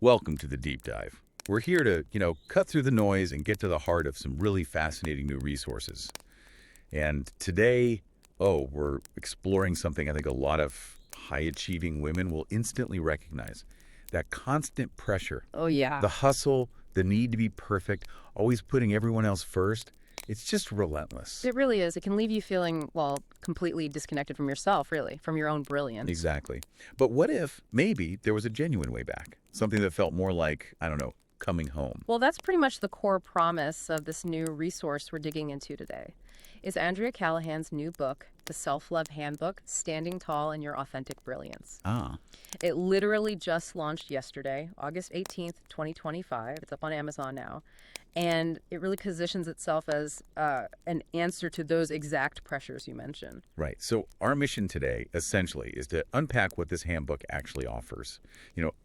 Welcome to the deep dive. We're here to, cut through the noise and get to the heart of some really fascinating new resources. And today, we're exploring something I think a lot of high-achieving women will instantly recognize. That constant pressure, Oh, yeah. the hustle, the need to be perfect, always putting everyone else first. It's just relentless. It really is. It can leave you feeling, well, completely disconnected from yourself, really, from your own brilliance. Exactly. But what if maybe there was a genuine way back? Something that felt more like, coming home. Well, that's pretty much the core promise of this new resource we're digging into today. Is Andrea Callahan's new book, The Self-Love Handbook, Standing Tall in Your Authentic Brilliance. Ah, It literally just launched yesterday, August 18th, 2025. It's up on Amazon now. And it really positions itself as an answer to those exact pressures you mentioned. right. So our mission today, essentially, is to unpack what this handbook actually offers.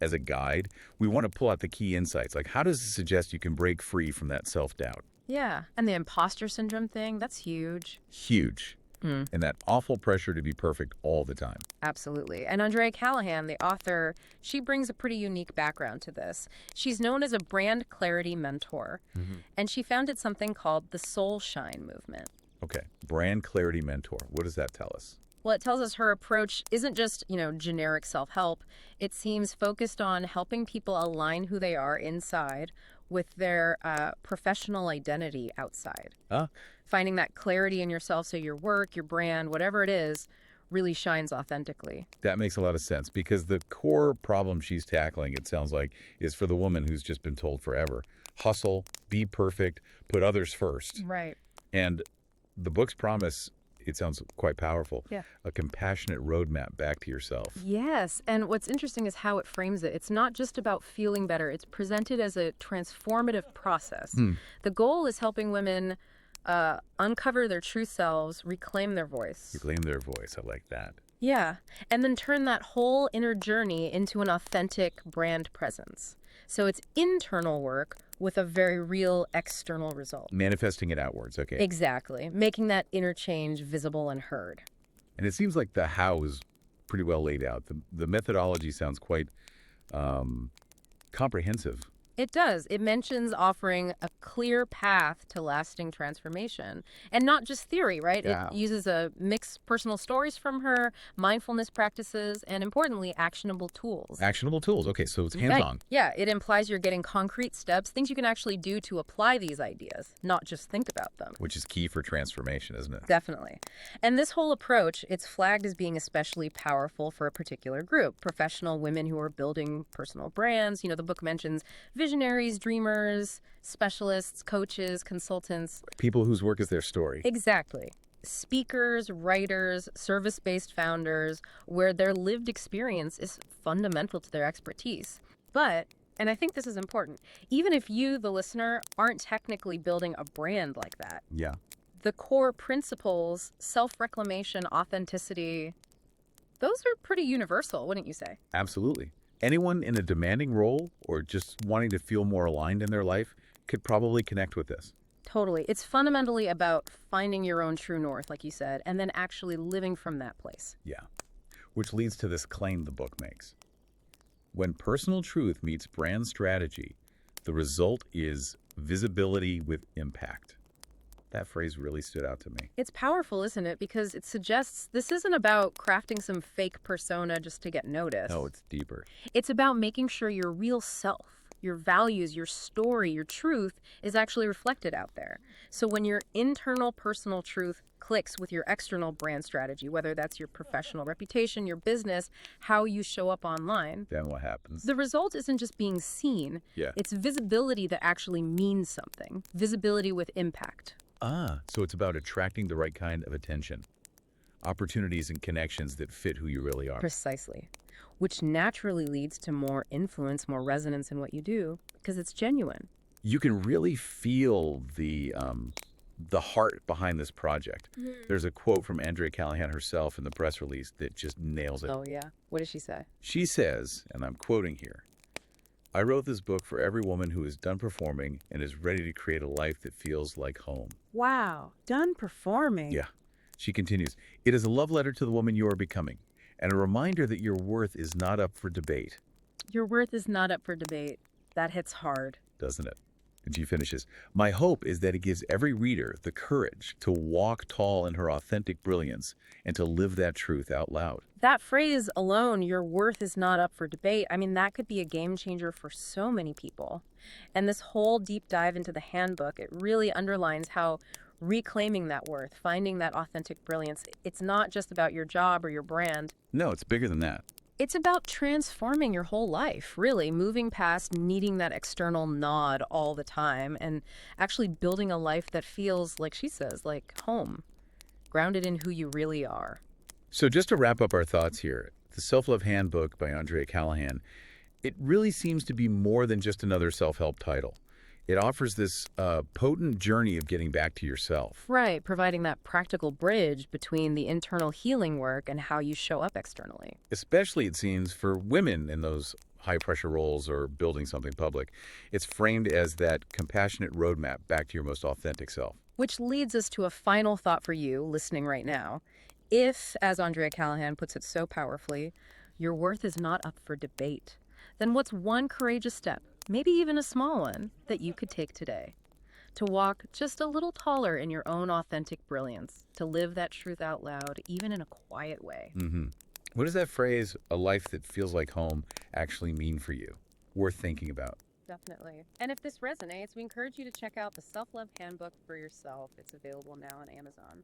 As a guide, we want to pull out the key insights, like how does it suggest you can break free from that self-doubt? Yeah. And the imposter syndrome thing, that's huge. Huge. And that awful pressure to be perfect all the time. Absolutely. And Andrea Callahan, the author, she brings a pretty unique background to this. She's known as a brand clarity mentor, and she founded something called the Soul Shine movement. Okay. Brand clarity mentor. What does that tell us? Well, it tells us her approach isn't just, generic self-help. It seems focused on helping people align who they are inside with their professional identity outside. Ah, Finding that clarity in yourself so your work, your brand, whatever it is, really shines authentically. that makes a lot of sense because the core problem she's tackling, it sounds like, is for the woman who's just been told forever. Hustle, be perfect, put others first. Right. And the book's promise, it sounds quite powerful. Yeah. A compassionate roadmap back to yourself. Yes, and what's interesting is how it frames it. It's not just about feeling better. It's presented as a transformative process. The goal is helping women uncover their true selves, reclaim their voice. Reclaim their voice. I like that. Yeah, and then turn that whole inner journey into an authentic brand presence. So it's internal work with a very real external result. Manifesting it outwards. Okay. Exactly, making that inner change visible and heard. And it seems like the how is pretty well laid out. The methodology sounds quite comprehensive. It does. It mentions offering a clear path to lasting transformation. And not just theory, right? Yeah. It uses a mixed personal stories from her, mindfulness practices, and importantly, actionable tools. Actionable tools. Okay, so it's Right. hands-on. Yeah, it implies you're getting concrete steps, things you can actually do to apply these ideas, not just think about them. Which is key for transformation, isn't it? Definitely. And this whole approach, it's flagged as being especially powerful for a particular group, professional women who are building personal brands. The book mentions visionaries, dreamers, specialists, coaches, consultants. People whose work is their story. Exactly. Speakers, writers, service-based founders, where their lived experience is fundamental to their expertise. But, and I think this is important, even if you, the listener, aren't technically building a brand like that, Yeah. the core principles, self-reclamation, authenticity, those are pretty universal, wouldn't you say? Absolutely. Anyone in a demanding role or just wanting to feel more aligned in their life could probably connect with this. Totally. It's fundamentally about finding your own true north, like you said, and then actually living from that place. Yeah. Which leads to this claim the book makes. When personal truth meets brand strategy, the result is visibility with impact. That phrase really stood out to me. It's powerful, isn't it? Because it suggests this isn't about crafting some fake persona just to get noticed. No, it's deeper. It's about making sure your real self, your values, your story, your truth is actually reflected out there. So when your internal personal truth clicks with your external brand strategy, whether that's your professional reputation, your business, how you show up online, Then what happens? the result isn't just being seen. Yeah. It's visibility that actually means something. Visibility with impact. So it's about attracting the right kind of attention. Opportunities and connections that fit who you really are. Precisely. Which naturally leads to more influence, more resonance in what you do, because it's genuine. You can really feel the heart behind this project. There's a quote from Andrea Callahan herself in the press release that just nails it. Oh, yeah. What does she say? She says, and I'm quoting here, "I wrote this book for every woman who is done performing and is ready to create a life that feels like home." Wow. Done performing. Yeah. She continues, "It is a love letter to the woman you are becoming and a reminder that your worth is not up for debate. Your worth is not up for debate. That hits hard. doesn't it? And she finishes, my hope is that it gives every reader the courage to walk tall in her authentic brilliance and to live that truth out loud. That phrase alone, your worth is not up for debate, I mean, that could be a game changer for so many people. And this whole deep dive into the handbook, it really underlines how reclaiming that worth, finding that authentic brilliance, it's not just about your job or your brand. No, it's bigger than that. It's about transforming your whole life, really, moving past needing that external nod all the time and actually building a life that feels, like she says, like home, grounded in who you really are. So just to wrap up our thoughts here, the Self-Love Handbook by Andrea Callahan, it really seems to be more than just another self-help title. It offers this potent journey of getting back to yourself. Right, providing that practical bridge between the internal healing work and how you show up externally. Especially, it seems, for women in those high-pressure roles or building something public. It's framed as that compassionate roadmap back to your most authentic self. Which leads us to a final thought for you listening right now. If, as Andrea Callahan puts it so powerfully, your worth is not up for debate, then what's one courageous step, maybe even a small one, that you could take today? To walk just a little taller in your own authentic brilliance, to live that truth out loud, even in a quiet way. What does that phrase, a life that feels like home, actually mean for you? Worth thinking about. Definitely. And if this resonates, we encourage you to check out the Self-Love Handbook for yourself. It's available now on Amazon.